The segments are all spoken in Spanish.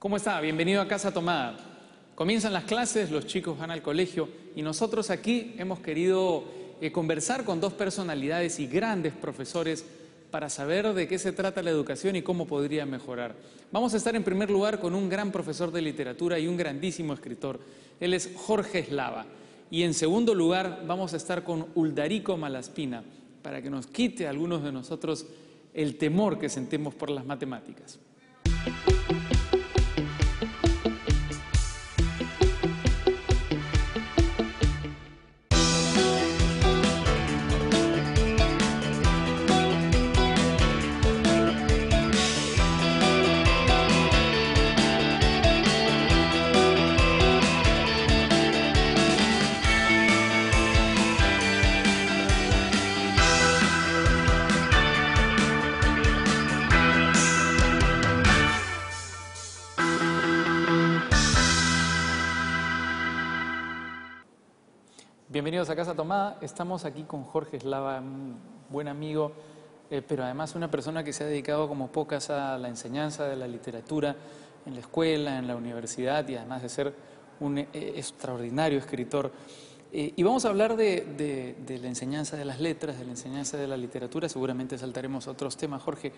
¿Cómo está? Bienvenido a Casa Tomada. Comienzan las clases, los chicos van al colegio y nosotros aquí hemos querido conversar con dos personalidades y grandes profesores para saber de qué se trata la educación y cómo podría mejorar. Vamos a estar en primer lugar con un gran profesor de literatura y un grandísimo escritor. Él es Jorge Eslava. Y en segundo lugar vamos a estar con Uldarico Malaspina para que nos quite a algunos de nosotros el temor que sentimos por las matemáticas. Bienvenidos a Casa Tomada. Estamos aquí con Jorge Eslava, un buen amigo, pero además una persona que se ha dedicado como pocas a la enseñanza de la literatura en la escuela, en la universidad y además de ser un extraordinario escritor. Y vamos a hablar de la enseñanza de las letras, de la enseñanza de la literatura. Seguramente saltaremos a otros temas. Jorge,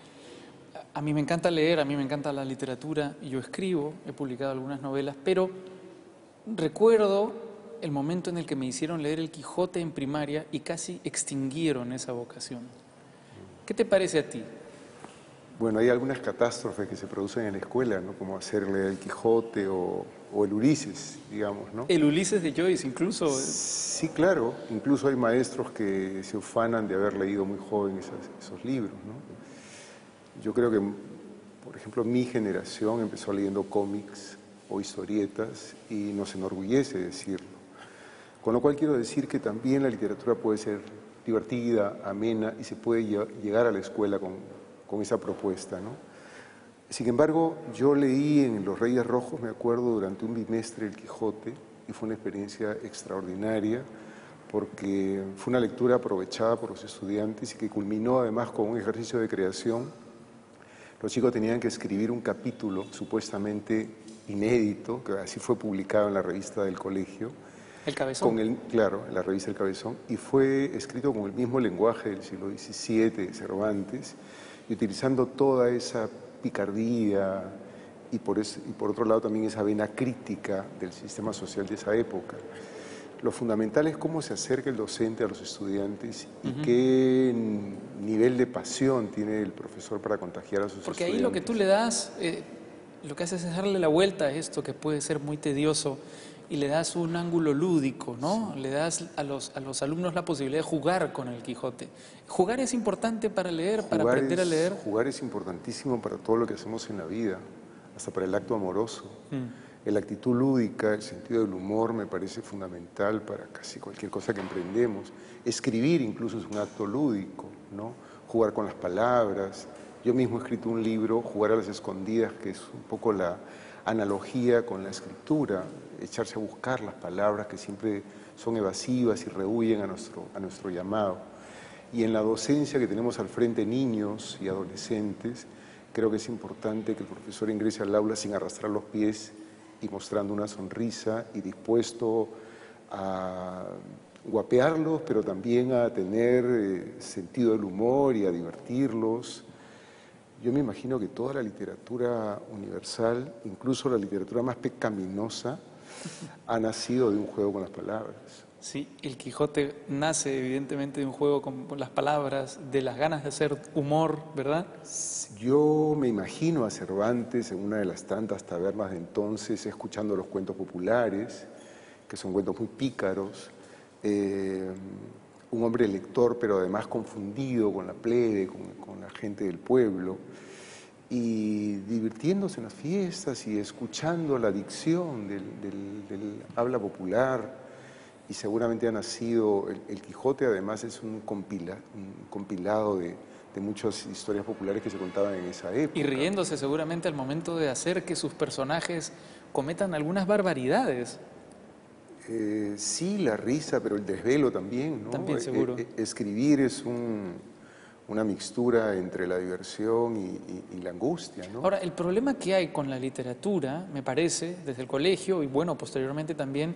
a mí me encanta leer, a mí me encanta la literatura. Yo escribo, he publicado algunas novelas, pero recuerdo el momento en el que me hicieron leer El Quijote en primaria y casi extinguieron esa vocación. ¿Qué te parece a ti? Bueno, hay algunas catástrofes que se producen en la escuela, ¿no? Como hacer leer El Quijote o el Ulises, digamos, ¿no? El Ulises de Joyce, incluso. Sí, claro. Incluso hay maestros que se ufanan de haber leído muy joven esos libros, ¿no? Yo creo que, por ejemplo, mi generación empezó leyendo cómics o historietas y nos enorgullece decirlo. Con lo cual quiero decir que también la literatura puede ser divertida, amena y se puede llegar a la escuela con esa propuesta, ¿no? Sin embargo, yo leí en Los Reyes Rojos, me acuerdo, durante un bimestre El Quijote y fue una experiencia extraordinaria porque fue una lectura aprovechada por los estudiantes y que culminó además con un ejercicio de creación. Los chicos tenían que escribir un capítulo supuestamente inédito, que así fue publicado en la revista del colegio. El Cabezón. Claro, en la revista El Cabezón, y fue escrito con el mismo lenguaje del siglo XVII, de Cervantes, y utilizando toda esa picardía y por otro lado también esa vena crítica del sistema social de esa época. Lo fundamental es cómo se acerca el docente a los estudiantes y qué nivel de pasión tiene el profesor para contagiar a sus estudiantes. Porque ahí lo que tú le das, lo que haces es darle la vuelta a esto que puede ser muy tedioso y le das un ángulo lúdico, ¿no? Sí. Le das a los alumnos la posibilidad de jugar con el Quijote. ¿Jugar es importante para leer, para aprender a leer? Jugar es importantísimo para todo lo que hacemos en la vida, hasta para el acto amoroso. La actitud lúdica, el sentido del humor me parece fundamental para casi cualquier cosa que emprendemos. Escribir incluso es un acto lúdico, ¿no? Jugar con las palabras. Yo mismo he escrito un libro, Jugar a las escondidas, que es un poco la analogía con la escritura, echarse a buscar las palabras que siempre son evasivas y rehuyen a nuestro llamado. Y en la docencia que tenemos al frente niños y adolescentes, creo que es importante que el profesor ingrese al aula sin arrastrar los pies y mostrando una sonrisa y dispuesto a guapearlos, pero también a tener sentido del humor y a divertirlos. Yo me imagino que toda la literatura universal, incluso la literatura más pecaminosa, ha nacido de un juego con las palabras. Sí, el Quijote nace evidentemente de un juego con las palabras, de las ganas de hacer humor, ¿verdad? Yo me imagino a Cervantes en una de las tantas tabernas de entonces, escuchando los cuentos populares, que son cuentos muy pícaros, un hombre lector, pero además confundido con la plebe, con la gente del pueblo, y divirtiéndose en las fiestas y escuchando la dicción del habla popular. Y seguramente ha nacido, el Quijote además es un compilado de muchas historias populares que se contaban en esa época. Y riéndose seguramente al momento de hacer que sus personajes cometan algunas barbaridades. Sí, la risa, pero el desvelo también, ¿no? También, seguro. Escribir es una mixtura entre la diversión y la angustia, ¿no? Ahora, el problema que hay con la literatura, me parece, desde el colegio y bueno, posteriormente también,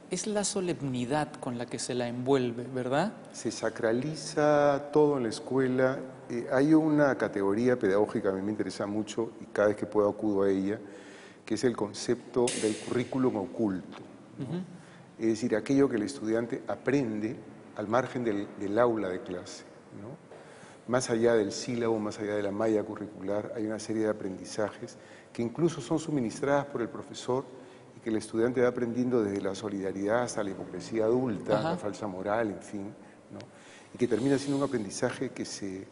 es la solemnidad con la que se la envuelve, ¿verdad? Se sacraliza todo en la escuela. Hay una categoría pedagógica, a mí me interesa mucho y cada vez que puedo acudo a ella, que es el concepto del currículum oculto, ¿no? Es decir, aquello que el estudiante aprende al margen del aula de clase, ¿no? Más allá del sílabo, más allá de la malla curricular, hay una serie de aprendizajes que incluso son suministradas por el profesor y que el estudiante va aprendiendo desde la solidaridad hasta la hipocresía adulta, la falsa moral, en fin, ¿no? Y que termina siendo un aprendizaje que se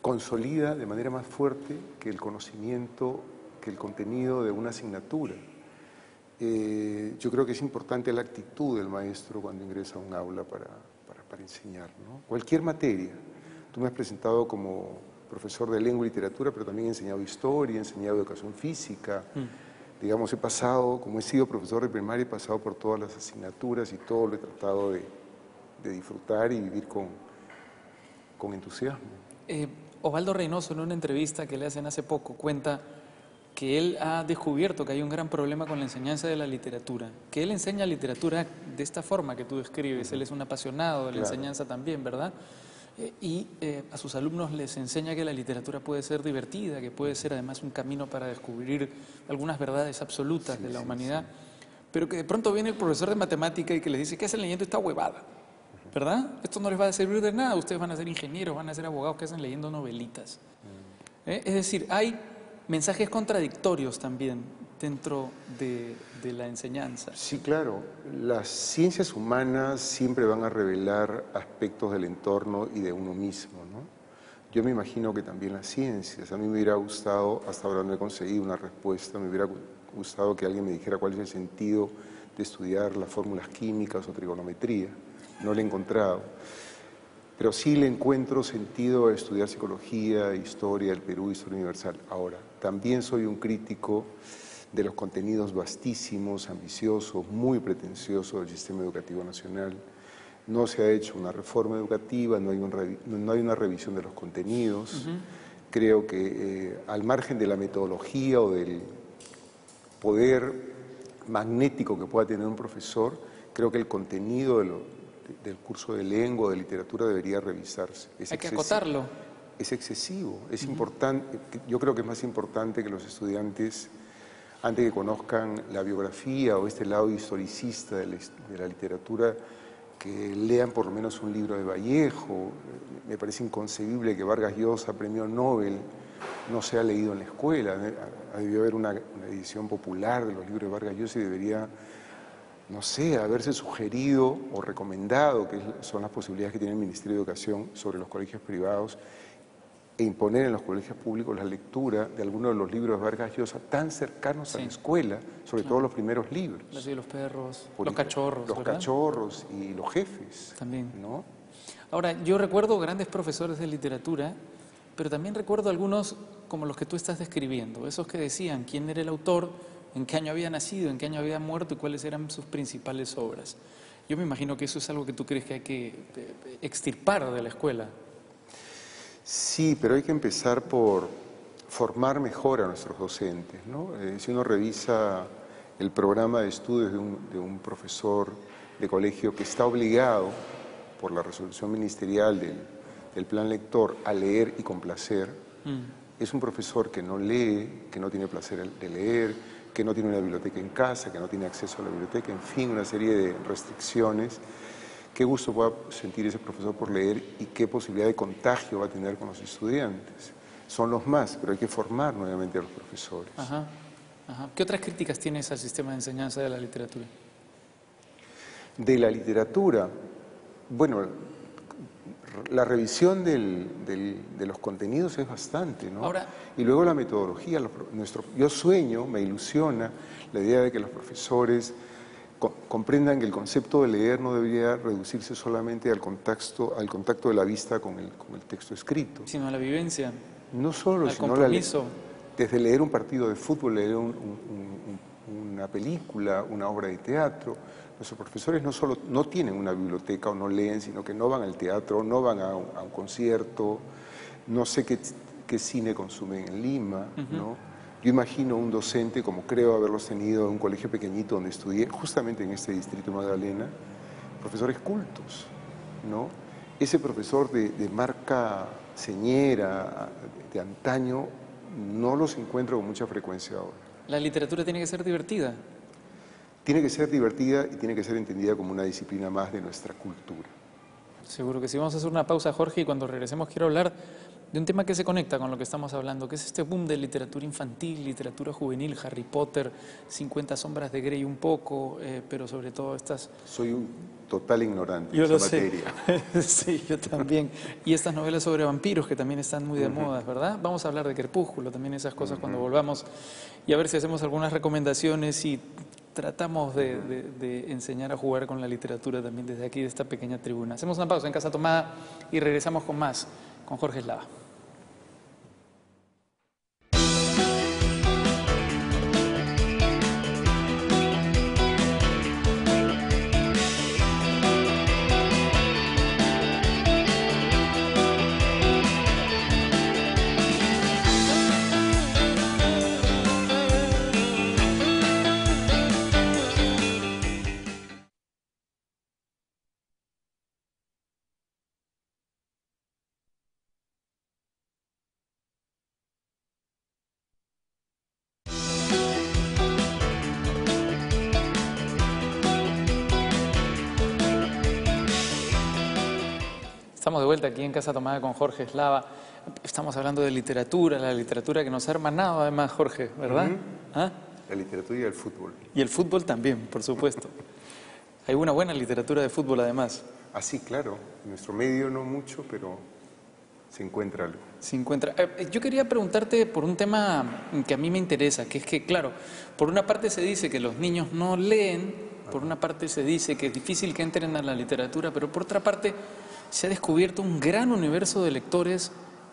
consolida de manera más fuerte que el conocimiento, que el contenido de una asignatura. Yo creo que es importante la actitud del maestro cuando ingresa a un aula para enseñar, ¿no? Cualquier materia. Tú me has presentado como profesor de lengua y literatura, pero también he enseñado historia, he enseñado educación física. Digamos, he pasado, como he sido profesor de primaria, he pasado por todas las asignaturas y todo lo he tratado de disfrutar y vivir con entusiasmo. Osvaldo Reynoso, en una entrevista que le hacen hace poco, cuenta que él ha descubierto que hay un gran problema con la enseñanza de la literatura, que él enseña literatura de esta forma que tú describes, él es un apasionado de la enseñanza también, ¿verdad? Y a sus alumnos les enseña que la literatura puede ser divertida, que puede ser además un camino para descubrir algunas verdades absolutas de la humanidad, pero que de pronto viene el profesor de matemática y que les dice, ¿qué hacen leyendo esta huevada? ¿Verdad? Esto no les va a servir de nada, ustedes van a ser ingenieros, van a ser abogados, que hacen leyendo novelitas. Es decir, hay mensajes contradictorios también dentro de la enseñanza. Sí, claro. Las ciencias humanas siempre van a revelar aspectos del entorno y de uno mismo, ¿no? Yo me imagino que también las ciencias. A mí me hubiera gustado, hasta ahora no he conseguido una respuesta, me hubiera gustado que alguien me dijera cuál es el sentido de estudiar las fórmulas químicas o trigonometría. No lo he encontrado. Pero sí le encuentro sentido a estudiar psicología, historia del Perú, historia universal. Ahora, también soy un crítico de los contenidos vastísimos, ambiciosos, muy pretenciosos del sistema educativo nacional. No se ha hecho una reforma educativa, no hay una revisión de los contenidos. Creo que al margen de la metodología o del poder magnético que pueda tener un profesor, creo que el contenido del curso de lengua o de literatura debería revisarse. Hay que acotarlo. Es excesivo, es importante. Yo creo que es más importante que los estudiantes, antes que conozcan la biografía o este lado historicista de la literatura, que lean por lo menos un libro de Vallejo. Me parece inconcebible que Vargas Llosa, premio Nobel, no sea leído en la escuela. Debió haber una edición popular de los libros de Vargas Llosa y debería, no sé, haberse sugerido o recomendado, que son las posibilidades que tiene el Ministerio de Educación sobre los colegios privados, e imponer en los colegios públicos la lectura de algunos de los libros de Vargas Llosa tan cercanos a la escuela, sobre todo los primeros libros. Las de los perros, los cachorros, los ¿verdad? cachorros y los jefes. También. ¿No? Ahora, yo recuerdo grandes profesores de literatura, pero también recuerdo algunos como los que tú estás describiendo, esos que decían quién era el autor, en qué año había nacido, en qué año había muerto y cuáles eran sus principales obras. Yo me imagino que eso es algo que tú crees que hay que extirpar de la escuela. Sí, pero hay que empezar por formar mejor a nuestros docentes, ¿no? Si uno revisa el programa de estudios de un profesor de colegio que está obligado por la resolución ministerial del plan lector a leer y complacer, es un profesor que no lee, que no tiene placer de leer, que no tiene una biblioteca en casa, que no tiene acceso a la biblioteca, en fin, una serie de restricciones. Qué gusto pueda sentir ese profesor por leer y qué posibilidad de contagio va a tener con los estudiantes. Son los más, pero hay que formar nuevamente a los profesores. Ajá. ¿Qué otras críticas tienes al sistema de enseñanza de la literatura? De la literatura, bueno, la revisión de los contenidos es bastante, ¿no? Ahora, y luego la metodología. Yo sueño, me ilusiona la idea de que los profesores comprendan que el concepto de leer no debería reducirse solamente al contacto de la vista con el texto escrito. Sino a la vivencia. No solo, al sino compromiso. desde leer un partido de fútbol, leer una película, una obra de teatro. Nuestros profesores no tienen una biblioteca o no leen, sino que no van al teatro, no van a un concierto. No sé qué cine consumen en Lima, ¿no? Yo imagino un docente, como creo haberlos tenido en un colegio pequeñito donde estudié, justamente en este distrito de Magdalena, profesores cultos, ¿no? Ese profesor de marca señera, de antaño, no los encuentro con mucha frecuencia ahora. La literatura tiene que ser divertida. Tiene que ser divertida y tiene que ser entendida como una disciplina más de nuestra cultura. Seguro que sí. Vamos a hacer una pausa, Jorge, y cuando regresemos quiero hablar de un tema que se conecta con lo que estamos hablando, que es este boom de literatura infantil, literatura juvenil, Harry Potter, 50 sombras de Grey un poco, pero sobre todo estas... Soy un total ignorante Yo en lo esa sé. materia. Sí, yo también. Y estas novelas sobre vampiros que también están muy de moda, ¿verdad? Vamos a hablar de Crepúsculo, también esas cosas cuando volvamos, y a ver si hacemos algunas recomendaciones y tratamos de enseñar a jugar con la literatura también desde aquí, de esta pequeña tribuna. Hacemos una pausa en Casa Tomada y regresamos con más, con Jorge Eslava. Estamos de vuelta aquí en Casa Tomada con Jorge Eslava. Estamos hablando de literatura, la literatura que nos ha hermanado además, Jorge, ¿verdad? ¿Ah? La literatura y el fútbol. Y el fútbol también, por supuesto. Hay una buena literatura de fútbol además. Ah, sí, claro. En nuestro medio no mucho, pero se encuentra algo. Se encuentra. Yo quería preguntarte por un tema que a mí me interesa, que es que, claro, por una parte se dice que los niños no leen, por una parte se dice que es difícil que entren a la literatura, pero por otra parte se ha descubierto un gran universo de lectores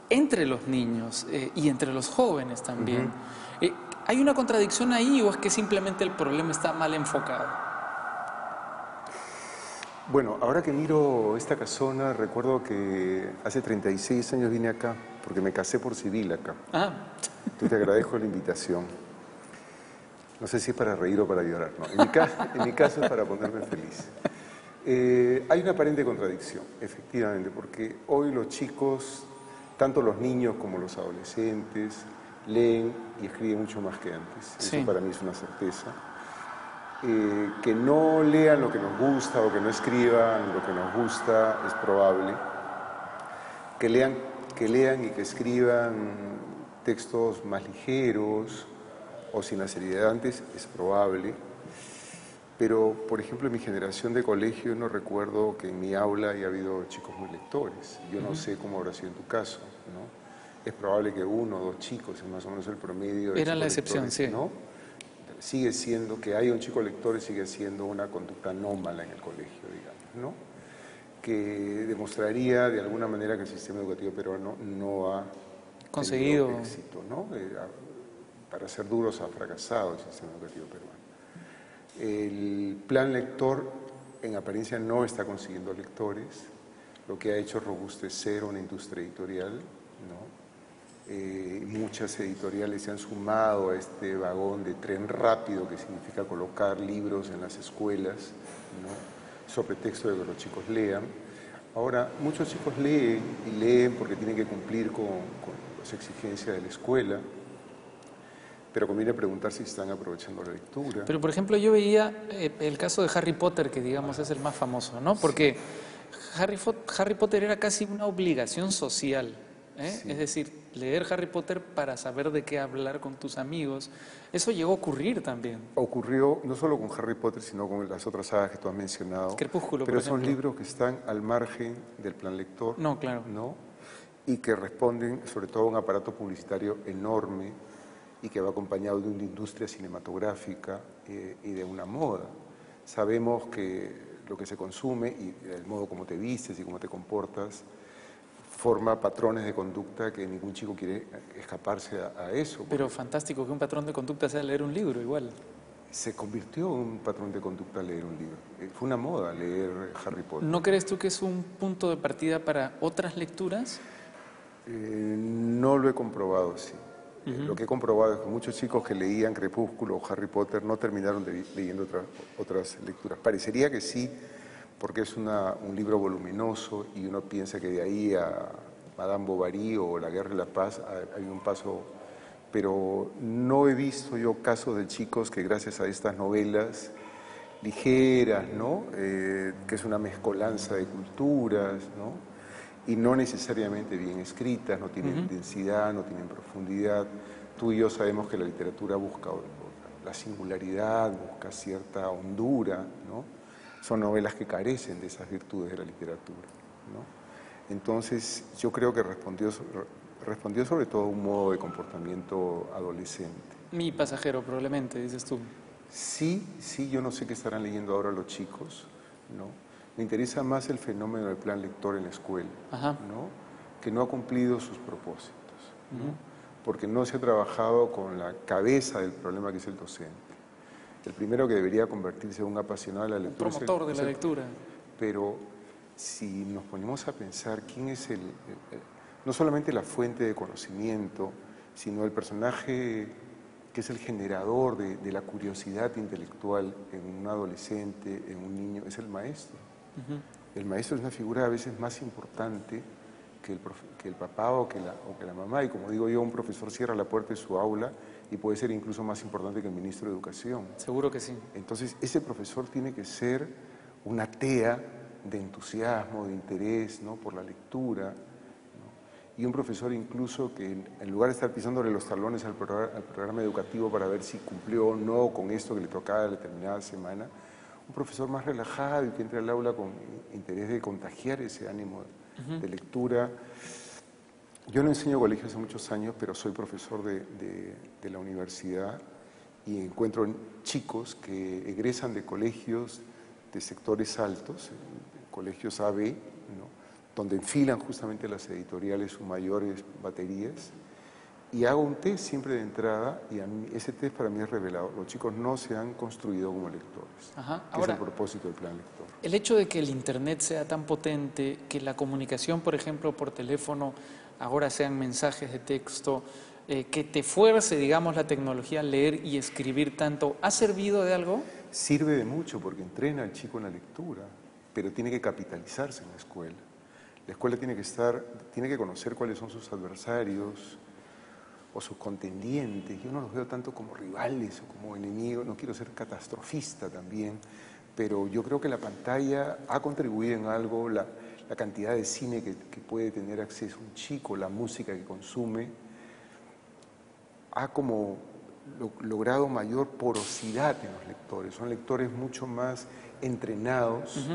entre los niños y entre los jóvenes también. ¿Hay una contradicción ahí o es que simplemente el problema está mal enfocado? Bueno, ahora que miro esta casona, recuerdo que hace 36 años vine acá, porque me casé por civil acá. Ah. Entonces te agradezco la invitación. No sé si es para reír o para llorar, no. En mi caso es para ponerme feliz. Hay una aparente contradicción, efectivamente, porque hoy los chicos, tanto los niños como los adolescentes, leen y escriben mucho más que antes. Sí. Eso para mí es una certeza. Que no lean lo que nos gusta o que no escriban lo que nos gusta es probable. Que lean y que escriban textos más ligeros o sin la seriedad de antes es probable. Pero, por ejemplo, en mi generación de colegio no recuerdo que en mi aula haya habido chicos muy lectores. Yo no sé cómo habrá sido en tu caso, ¿no? Es probable que 1 o 2 chicos, es más o menos el promedio de Era la chicos excepción, lectores, sí. ¿no? Sigue siendo, que haya un chico lector sigue siendo una conducta anómala en el colegio, digamos, ¿no? Que demostraría de alguna manera que el sistema educativo peruano no ha conseguido tenido éxito, ¿no? Para ser duros, ha fracasado el sistema educativo peruano. El plan lector en apariencia no está consiguiendo lectores, lo que ha hecho es robustecer una industria editorial, ¿no? Muchas editoriales se han sumado a este vagón de tren rápido que significa colocar libros en las escuelas, ¿no? Sobre texto de que los chicos lean. Ahora, muchos chicos leen y leen porque tienen que cumplir con las exigencias de la escuela, pero conviene preguntar si están aprovechando la lectura. Pero, por ejemplo, yo veía el caso de Harry Potter, que digamos es el más famoso, ¿no? Porque Harry Potter era casi una obligación social, ¿eh? Sí. Es decir, leer Harry Potter para saber de qué hablar con tus amigos. Eso llegó a ocurrir también. Ocurrió no solo con Harry Potter, sino con las otras sagas que tú has mencionado. Crepúsculo, pero por ejemplo. Son libros que están al margen del plan lector. No, claro. ¿No? Y que responden sobre todo a un aparato publicitario enorme y que va acompañado de una industria cinematográfica y de una moda. Sabemos que lo que se consume y el modo como te vistes y cómo te comportas forma patrones de conducta que ningún chico quiere escaparse a eso. Pero fantástico que un patrón de conducta sea leer un libro igual. Se convirtió en un patrón de conducta leer un libro. Fue una moda leer Harry Potter. ¿No crees tú que es un punto de partida para otras lecturas? No lo he comprobado, sí. Lo que he comprobado es que muchos chicos que leían Crepúsculo o Harry Potter no terminaron leyendo otras lecturas. Parecería que sí, porque es un libro voluminoso y uno piensa que de ahí a Madame Bovary o La Guerra y la Paz hay un paso, pero no he visto yo casos de chicos que gracias a estas novelas ligeras, ¿no? Que es una mezcolanza de culturas, ¿no? Y no necesariamente bien escritas, no tienen densidad, no tienen profundidad. Tú y yo sabemos que la literatura busca la singularidad, busca cierta hondura, ¿no? Son novelas que carecen de esas virtudes de la literatura, ¿no? Entonces, yo creo que respondió sobre todo a un modo de comportamiento adolescente. Mi pasajero, probablemente, dices tú. Sí, yo no sé qué estarán leyendo ahora los chicos, ¿no? Me interesa más el fenómeno del plan lector en la escuela, ¿no? Que no ha cumplido sus propósitos, ¿no? Porque no se ha trabajado con la cabeza del problema que es el docente. El primero que debería convertirse en un apasionado de la lectura promotor de la lectura. Pero si nos ponemos a pensar quién es no solamente la fuente de conocimiento, sino el personaje que es el generador de la curiosidad intelectual en un adolescente, en un niño, es el maestro. El maestro es una figura a veces más importante que el papá o que la mamá, y como digo yo, un profesor cierra la puerta de su aula y puede ser incluso más importante que el ministro de Educación. Seguro que sí. Entonces, ese profesor tiene que ser una tea de entusiasmo, de interés, ¿no? Por la lectura, ¿no? Y un profesor incluso que en lugar de estar pisándole los talones al programa educativo para ver si cumplió o no con esto que le tocaba a determinada semana, un profesor más relajado y que entre al aula con interés de contagiar ese ánimo de lectura. Yo no enseño colegio hace muchos años, pero soy profesor de la universidad y encuentro chicos que egresan de colegios de sectores altos, colegios AB, ¿no? Donde enfilan justamente las editoriales sus mayores baterías, y hago un test siempre de entrada, y ese test para mí es revelador. Los chicos no se han construido como lectores, que es el propósito del plan lector. El hecho de que el Internet sea tan potente, que la comunicación, por ejemplo, por teléfono, ahora sean mensajes de texto, que te fuerce, digamos, la tecnología a leer y escribir tanto, ¿ha servido de algo? Sirve de mucho porque entrena al chico en la lectura, pero tiene que capitalizarse en la escuela. La escuela tiene que conocer cuáles son sus adversarios o sus contendientes. Yo no los veo tanto como rivales o como enemigos, no quiero ser catastrofista también, pero yo creo que la pantalla ha contribuido en algo, la cantidad de cine que puede tener acceso un chico, la música que consume, ha como logrado mayor porosidad en los lectores. Son lectores mucho más entrenados.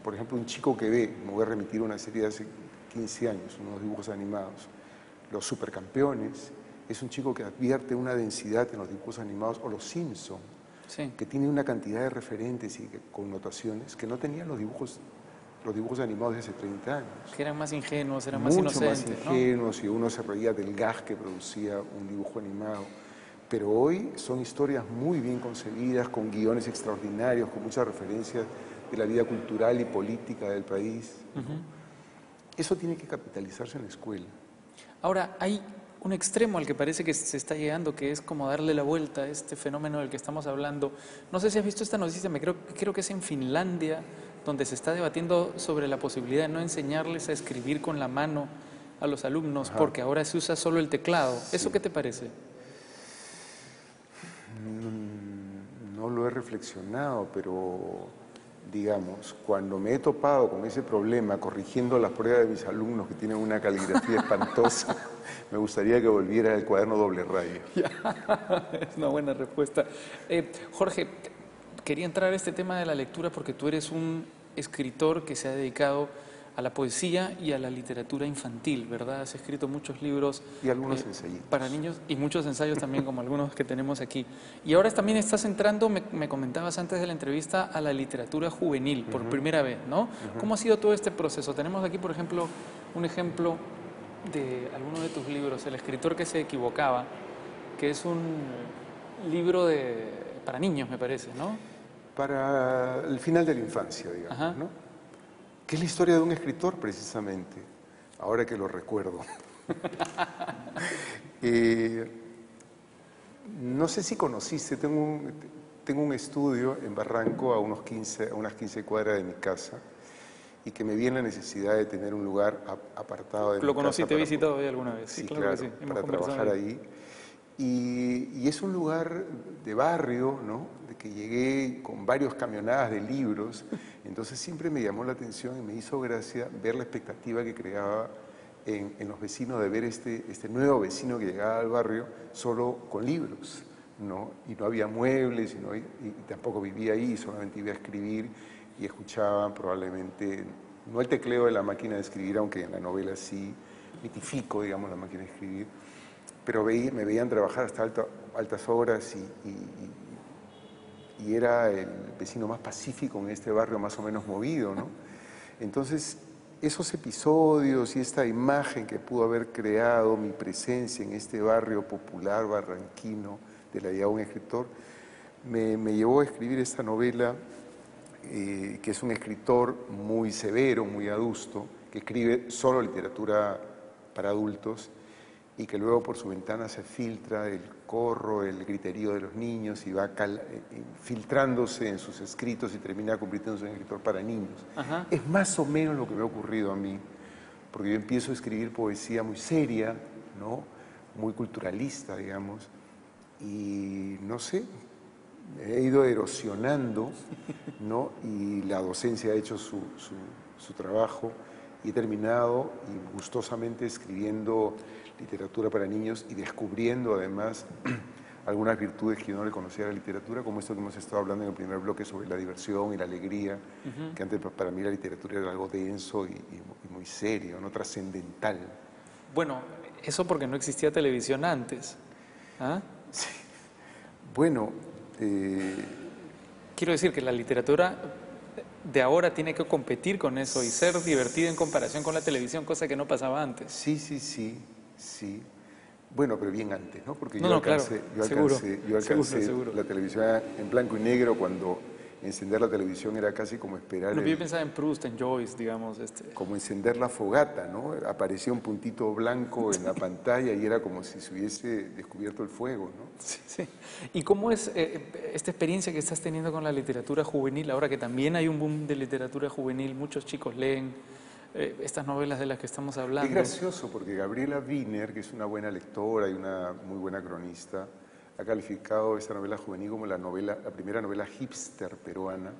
Por ejemplo, un chico que ve, me voy a remitir a una serie de hace 15 años, unos dibujos animados, Los Supercampeones, es un chico que advierte una densidad en los dibujos animados, o Los Simpson, que tiene una cantidad de referentes y connotaciones que no tenían los dibujos animados de hace 30 años. Que eran más ingenuos, eran más inocentes. Mucho más ingenuos, ¿no? Y uno se reía del gas que producía un dibujo animado. Pero hoy son historias muy bien concebidas, con guiones extraordinarios, con muchas referencias de la vida cultural y política del país. Eso tiene que capitalizarse en la escuela. Ahora, hay un extremo al que parece que se está llegando, que es como darle la vuelta a este fenómeno del que estamos hablando. No sé si has visto esta noticia, creo que es en Finlandia, donde se está debatiendo sobre la posibilidad de no enseñarles a escribir con la mano a los alumnos, porque ahora se usa solo el teclado. Sí. ¿Eso qué te parece? No lo he reflexionado, pero digamos, cuando me he topado con ese problema, corrigiendo las pruebas de mis alumnos que tienen una caligrafía espantosa, me gustaría que volviera el cuaderno doble raya. Es una buena respuesta. Jorge, quería entrar a este tema de la lectura porque tú eres un escritor que se ha dedicado a la poesía y a la literatura infantil, ¿verdad? Has escrito muchos libros. Y algunos ensayos. Para niños, y muchos ensayos también, como algunos que tenemos aquí. Y ahora también estás entrando, me comentabas antes de la entrevista, a la literatura juvenil, por primera vez, ¿no? ¿Cómo ha sido todo este proceso? Tenemos aquí, por ejemplo, un ejemplo de alguno de tus libros, El escritor que se equivocaba, que es un libro para niños, me parece, ¿no? Para el final de la infancia, digamos, ¿no? Que es la historia de un escritor, precisamente, ahora que lo recuerdo. No sé si conociste, tengo un estudio en Barranco a unas 15 cuadras de mi casa y que me vi en la necesidad de tener un lugar apartado de mi Lo conocí, casa te he visitado ahí alguna vez. Sí, sí, claro claro, que sí. Hemos para conversado trabajar ahí. ahí. Y es un lugar de barrio, ¿no? De que llegué con varios camionadas de libros, entonces siempre me llamó la atención y me hizo gracia ver la expectativa que creaba en los vecinos de ver este nuevo vecino que llegaba al barrio solo con libros, ¿no? Y no había muebles, y tampoco vivía ahí, solamente iba a escribir y escuchaba probablemente, no el tecleo de la máquina de escribir, aunque en la novela sí mitifico, digamos, la máquina de escribir, pero me veían trabajar hasta altas horas y era el vecino más pacífico en este barrio más o menos movido, ¿no? Entonces, esos episodios y esta imagen que pudo haber creado mi presencia en este barrio popular barranquino de la idea de un escritor, me llevó a escribir esta novela, que es un escritor muy severo, muy adusto, que escribe solo literatura para adultos y que luego por su ventana se filtra el corro, el griterío de los niños y va filtrándose en sus escritos y termina convirtiéndose en escritor para niños. Ajá. Es más o menos lo que me ha ocurrido a mí, porque yo empiezo a escribir poesía muy seria, ¿no? Muy culturalista, digamos, y no sé, he ido erosionando, ¿no? Y la docencia ha hecho su trabajo y he terminado y gustosamente escribiendo literatura para niños y descubriendo además algunas virtudes que yo no le conocía a la literatura, como esto que hemos estado hablando en el primer bloque sobre la diversión y la alegría, que antes para mí la literatura era algo denso y muy serio, no trascendental. Bueno, eso porque no existía televisión antes. ¿Ah? Sí. Bueno, Quiero decir que la literatura de ahora tiene que competir con eso y ser divertida en comparación con la televisión, cosa que no pasaba antes. sí. Bueno, pero bien antes, ¿no? Porque No, claro, yo alcancé seguro. la televisión en blanco y negro cuando encender la televisión era casi como esperar Yo pensaba en Proust, en Joyce, digamos. como encender la fogata, ¿no? Aparecía un puntito blanco en la pantalla y era como si se hubiese descubierto el fuego, ¿no? Sí. ¿Y cómo es esta experiencia que estás teniendo con la literatura juvenil, ahora que también hay un boom de literatura juvenil, muchos chicos leen estas novelas de las que estamos hablando? Es gracioso porque Gabriela Wiener, que es una buena lectora y una muy buena cronista, ha calificado esta novela juvenil como la primera novela hipster peruana,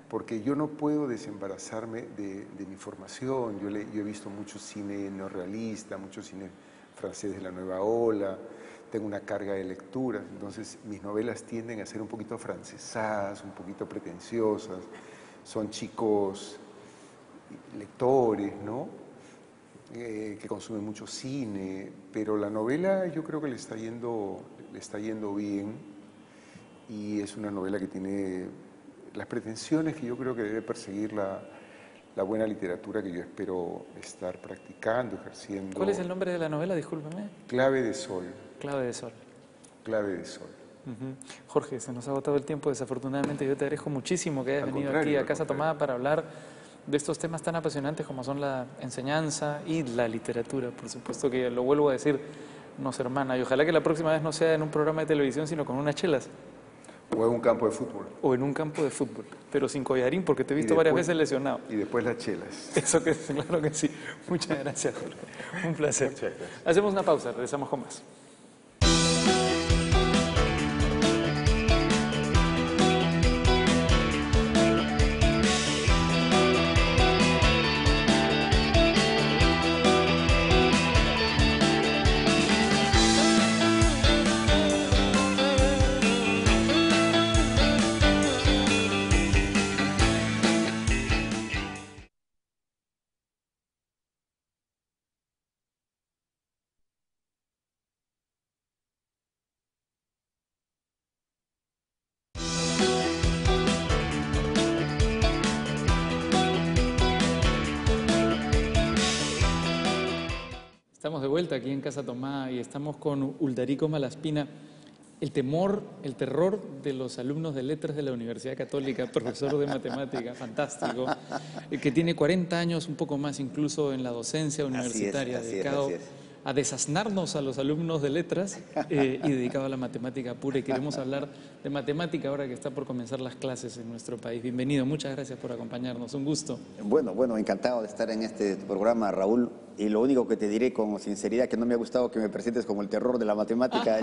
porque yo no puedo desembarazarme de mi formación. Yo he visto mucho cine neorrealista, mucho cine francés de la nueva ola, tengo una carga de lecturas, entonces mis novelas tienden a ser un poquito francesadas, un poquito pretenciosas, son chicos lectores, ¿no? Que consumen mucho cine, pero la novela yo creo que le está yendo bien y es una novela que tiene las pretensiones que yo creo que debe perseguir la buena literatura que yo espero estar practicando, ejerciendo. ¿Cuál es el nombre de la novela? Discúlpeme. Clave de Sol. Clave de Sol. Clave de Sol. Jorge, se nos ha agotado el tiempo, desafortunadamente. Yo te agradezco muchísimo que hayas venido aquí a Casa Tomada para hablar de estos temas tan apasionantes como son la enseñanza y la literatura. Por supuesto que lo vuelvo a decir, nos hermana. Y ojalá que la próxima vez no sea en un programa de televisión, sino con unas chelas. O en un campo de fútbol. O en un campo de fútbol, pero sin collarín, porque te he visto varias veces lesionado. Y después las chelas. Eso que claro que sí. Muchas gracias, Jorge. Un placer. Muchas gracias. Hacemos una pausa, regresamos con más. Estamos de vuelta aquí en Casa Tomada y estamos con Uldarico Malaspina. El terror de los alumnos de letras de la Universidad Católica, profesor de matemática, fantástico, que tiene 40 años, un poco más incluso en la docencia universitaria, dedicado a desasnarnos a los alumnos de letras y dedicado a la matemática pura. Y queremos hablar de matemática ahora que está por comenzar las clases en nuestro país. Bienvenido, muchas gracias por acompañarnos, un gusto. Bueno, encantado de estar en este programa, Raúl. Y lo único que te diré con sinceridad que no me ha gustado que me presentes como el terror de la matemática.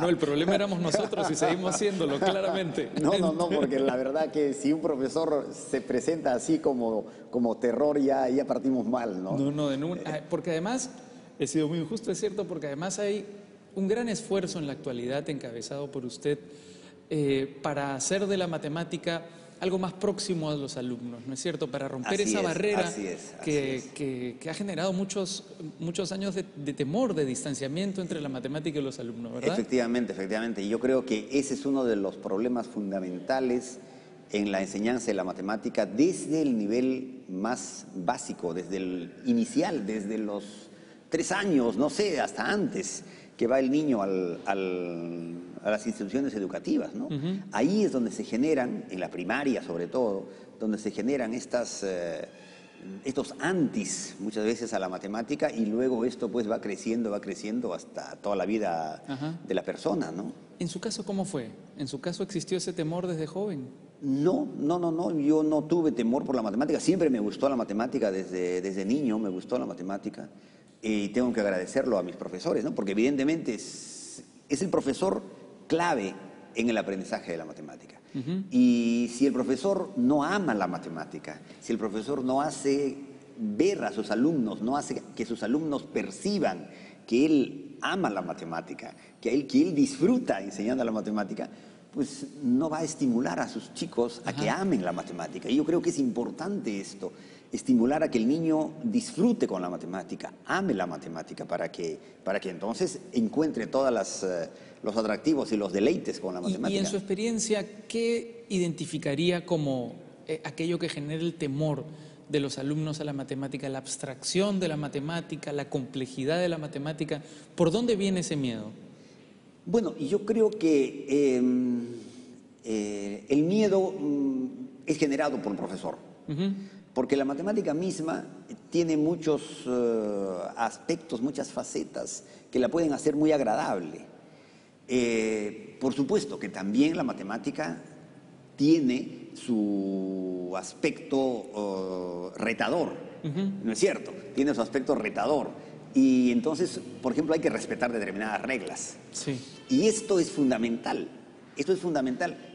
No, el problema éramos nosotros y seguimos siéndolo, claramente. No, porque la verdad que si un profesor se presenta así como terror, ya partimos mal, ¿no? No, porque además, he sido muy injusto, es cierto, porque además hay un gran esfuerzo en la actualidad encabezado por usted para hacer de la matemática algo más próximo a los alumnos, ¿no es cierto? Para romper esa barrera que ha generado muchos años de temor, de distanciamiento entre la matemática y los alumnos, ¿verdad? Efectivamente. Y yo creo que ese es uno de los problemas fundamentales en la enseñanza de la matemática desde el nivel más básico, desde el inicial, desde los 3 años, no sé, hasta antes, que va el niño a las instituciones educativas, ¿no? Ahí es donde se generan, en la primaria sobre todo, donde se generan estos antis muchas veces a la matemática, y luego esto pues va creciendo hasta toda la vida de la persona, ¿no? ¿En su caso cómo fue? ¿En su caso existió ese temor desde joven? No, yo no tuve temor por la matemática, siempre me gustó la matemática, desde niño me gustó la matemática. Y tengo que agradecerlo a mis profesores, ¿no? Porque evidentemente es el profesor clave en el aprendizaje de la matemática. Y si el profesor no ama la matemática, si el profesor no hace ver a sus alumnos, no hace que sus alumnos perciban que él ama la matemática, que él disfruta enseñando la matemática, pues no va a estimular a sus chicos a que amen la matemática. Y yo creo que es importante esto, estimular a que el niño disfrute con la matemática, ame la matemática, para que entonces encuentre todos los atractivos y los deleites con la matemática. Y en su experiencia, ¿qué identificaría como aquello que genera el temor de los alumnos a la matemática, la abstracción de la matemática, la complejidad de la matemática? ¿Por dónde viene ese miedo? Bueno, yo creo que el miedo es generado por el profesor. Porque la matemática misma tiene muchos aspectos, muchas facetas que la pueden hacer muy agradable. Por supuesto que también la matemática tiene su aspecto retador, ¿no es cierto? Tiene su aspecto retador. Y entonces, por ejemplo, hay que respetar determinadas reglas. Sí. Y esto es fundamental,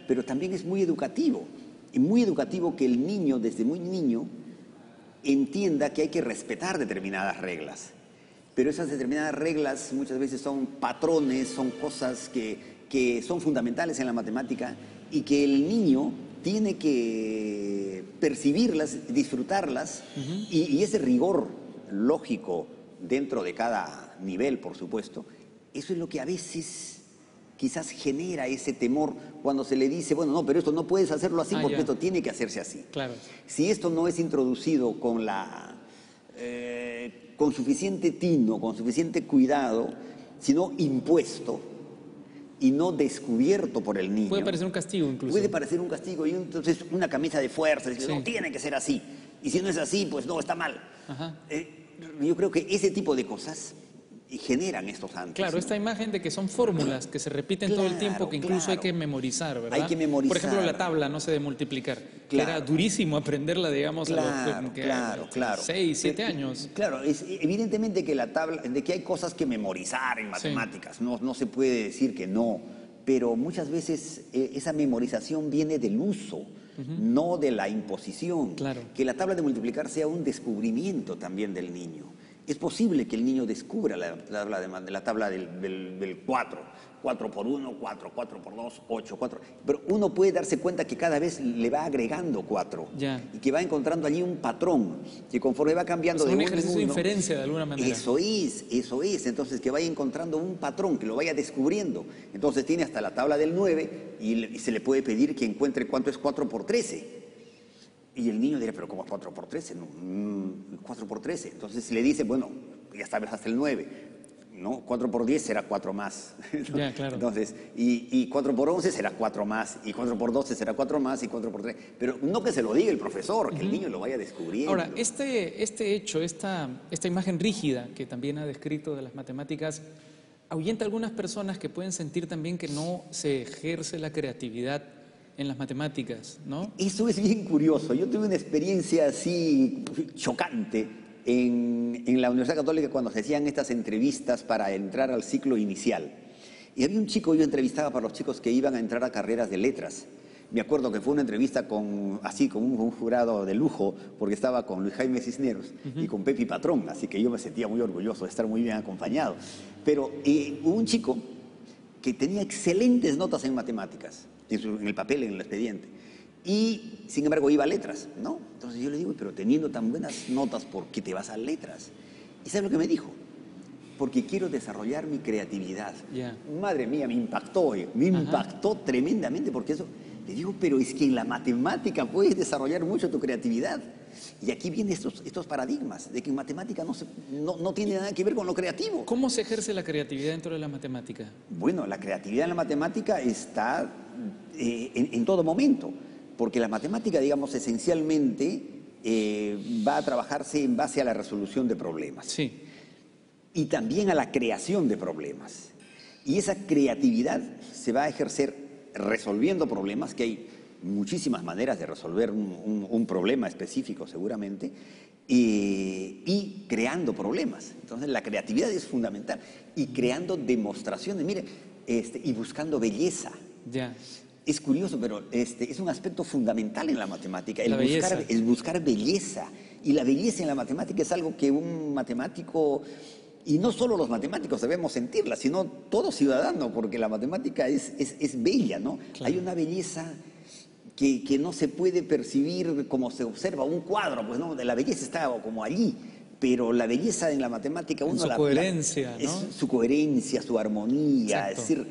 pero también es muy educativo. Y muy educativo que el niño, desde muy niño, entienda que hay que respetar determinadas reglas. Pero esas determinadas reglas muchas veces son patrones, son cosas que son fundamentales en la matemática y que el niño tiene que percibirlas, disfrutarlas, y ese rigor lógico dentro de cada nivel, por supuesto, eso es lo que a veces quizás genera ese temor cuando se le dice, bueno, no, pero esto no puedes hacerlo así porque esto tiene que hacerse así. Claro. Si esto no es introducido con suficiente tino, con suficiente cuidado, sino impuesto y no descubierto por el niño. Puede parecer un castigo incluso. Puede parecer un castigo, y entonces una camisa de fuerza, dice, no, tiene que ser así. Y si no es así, pues no, está mal. Yo creo que ese tipo de cosas generan estos antes. Claro, ¿no? Esta imagen de que son fórmulas que se repiten todo el tiempo, que incluso hay que memorizar, ¿verdad? Hay que memorizar. Por ejemplo, la tabla, no sé, de multiplicar. Que era durísimo aprenderla, digamos, a los 6, 7 años. Claro, es evidentemente que la tabla, de que hay cosas que memorizar en matemáticas, no se puede decir que no, pero muchas veces esa memorización viene del uso, no de la imposición. Claro. Que la tabla de multiplicar sea un descubrimiento también del niño. Es posible que el niño descubra la tabla del 4. 4 por 1, 4, 4 por 2, 8, 4. Pero uno puede darse cuenta que cada vez le va agregando 4. Y que va encontrando allí un patrón, que conforme va cambiando de uno en uno. Un ejercicio de inferencia de alguna manera. Eso es. Entonces, que vaya encontrando un patrón, que lo vaya descubriendo. Entonces tiene hasta la tabla del 9 y se le puede pedir que encuentre cuánto es 4 por 13. Y el niño dirá, pero ¿cómo 4 por 13? No, 4 por 13. Entonces le dice, bueno, ya sabes hasta el 9. ¿no? 4 por 10 será 4 más. Ya, claro. Entonces, y 4 por 11 será 4 más, y 4 por 12 será 4 más, y 4 por 3. Pero no que se lo diga el profesor, que el niño lo vaya descubriendo. Ahora, este hecho, esta imagen rígida que también ha descrito de las matemáticas, ahuyenta a algunas personas que pueden sentir también que no se ejerce la creatividad en las matemáticas, ¿no? Eso es bien curioso. Yo tuve una experiencia así chocante en la Universidad Católica cuando se hacían estas entrevistas para entrar al ciclo inicial. Y había un chico, yo entrevistaba para los chicos que iban a entrar a carreras de letras. Me acuerdo que fue una entrevista con un jurado de lujo, porque estaba con Luis Jaime Cisneros y con Pepi Patrón, así que yo me sentía muy orgulloso de estar muy bien acompañado. Pero hubo un chico que tenía excelentes notas en matemáticas, en el papel, en el expediente, y sin embargo iba a letras, ¿no? Entonces yo le digo, pero teniendo tan buenas notas, ¿por qué te vas a letras? ¿Y sabe lo que me dijo? Porque quiero desarrollar mi creatividad. Yeah. Madre mía, me impactó, impactó tremendamente, porque eso, le digo, pero es que en la matemática puedes desarrollar mucho tu creatividad. Y aquí vienen estos paradigmas de que en matemática no tiene nada que ver con lo creativo. ¿Cómo se ejerce la creatividad dentro de la matemática? Bueno, la creatividad en la matemática está en todo momento, porque la matemática, digamos, esencialmente va a trabajarse en base a la resolución de problemas. Sí. Y también a la creación de problemas. Y esa creatividad se va a ejercer resolviendo problemas, que hay muchísimas maneras de resolver un problema específico seguramente, y creando problemas. Entonces la creatividad es fundamental. Y creando demostraciones, mire, y buscando belleza. Ya. Es curioso, pero es un aspecto fundamental en la matemática, el buscar belleza. Y la belleza en la matemática es algo que un matemático, y no solo los matemáticos debemos sentirla, sino todo ciudadano, porque la matemática es bella, ¿no? Claro. Hay una belleza que no se puede percibir como se observa un cuadro, pues no, la belleza está como allí, pero la belleza en la matemática uno su coherencia, ¿no? es su coherencia, su armonía, Exacto. es decir,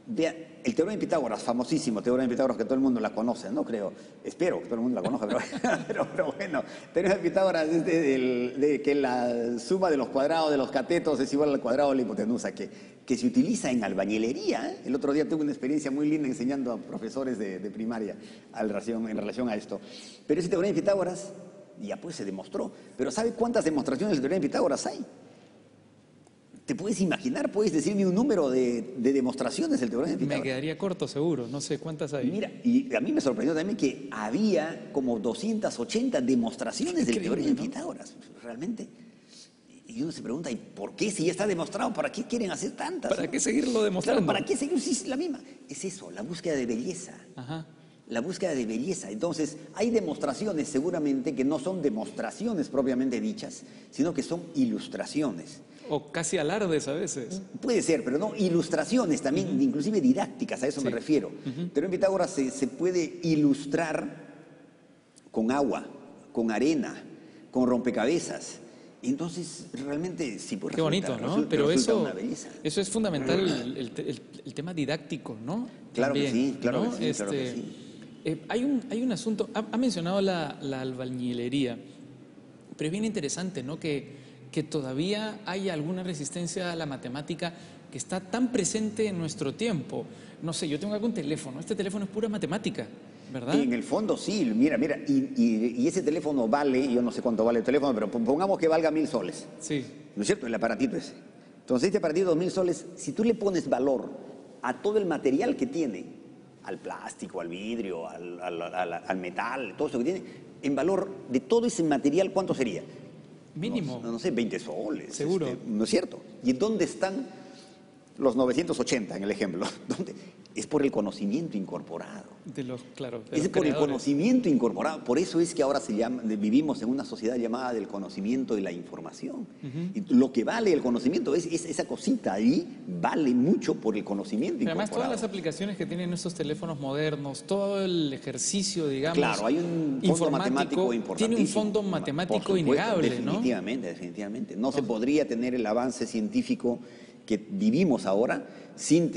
vea, el teorema de Pitágoras, famosísimo teorema de Pitágoras que todo el mundo la conoce, no creo, espero que todo el mundo la conozca, pero bueno, teorema de Pitágoras es de que la suma de los cuadrados de los catetos es igual al cuadrado de la hipotenusa, que se utiliza en albañilería. El otro día tuve una experiencia muy linda enseñando a profesores de primaria en relación a esto. Pero ese teorema de Pitágoras ya pues se demostró. Pero ¿sabe cuántas demostraciones del teorema de Pitágoras hay? ¿Te puedes imaginar? ¿Puedes decirme un número de demostraciones del teorema de Pitágoras? Me quedaría corto, seguro. No sé cuántas hay. Mira, y a mí me sorprendió también que había como 280 demostraciones del teorema de Pitágoras. Realmente. Y uno se pregunta, ¿y por qué? Si ya está demostrado, ¿para qué quieren hacer tantas? ¿Para qué seguirlo demostrando? Claro, ¿para qué seguir si es la misma? Es eso, la búsqueda de belleza. Ajá. La búsqueda de belleza. Entonces, hay demostraciones seguramente que no son demostraciones propiamente dichas, sino que son ilustraciones. O casi alardes a veces. Puede ser, pero no, ilustraciones también, inclusive didácticas, a eso me refiero. Pero en Pitágoras se puede ilustrar con agua, con arena, con rompecabezas. Entonces, realmente sí puede Qué bonito, ¿no? Pero eso es fundamental, el tema didáctico, ¿no? Claro También, que sí, claro ¿no? que sí, claro que sí. Hay un asunto, ha mencionado la albañilería, pero es bien interesante, ¿no? Que todavía hay alguna resistencia a la matemática que está tan presente en nuestro tiempo. No sé, yo tengo algún teléfono, este teléfono es pura matemática, ¿verdad? En el fondo sí, mira, y ese teléfono vale, yo no sé cuánto vale el teléfono, pero pongamos que valga 1.000 soles. Sí. ¿No es cierto? El aparatito ese. Entonces este aparatito de 2.000 soles, si tú le pones valor a todo el material que tiene, al plástico, al vidrio, al metal, todo eso que tiene, en valor de todo ese material, ¿cuánto sería? Mínimo. No sé, 20 soles. Seguro. ¿No es cierto? ¿Y dónde están los 980 en el ejemplo? ¿Dónde? Es por el conocimiento incorporado. Claro. Es por el conocimiento incorporado. Por eso es que ahora vivimos en una sociedad llamada del conocimiento y la información. Y lo que vale el conocimiento es esa cosita ahí, vale mucho por el conocimiento incorporado. Además, todas las aplicaciones que tienen estos teléfonos modernos, todo el ejercicio, digamos, claro, hay un fondo matemático importantísimo. Tiene un fondo matemático innegable, definitivamente, ¿no? Definitivamente. No se podría tener el avance científico que vivimos ahora sin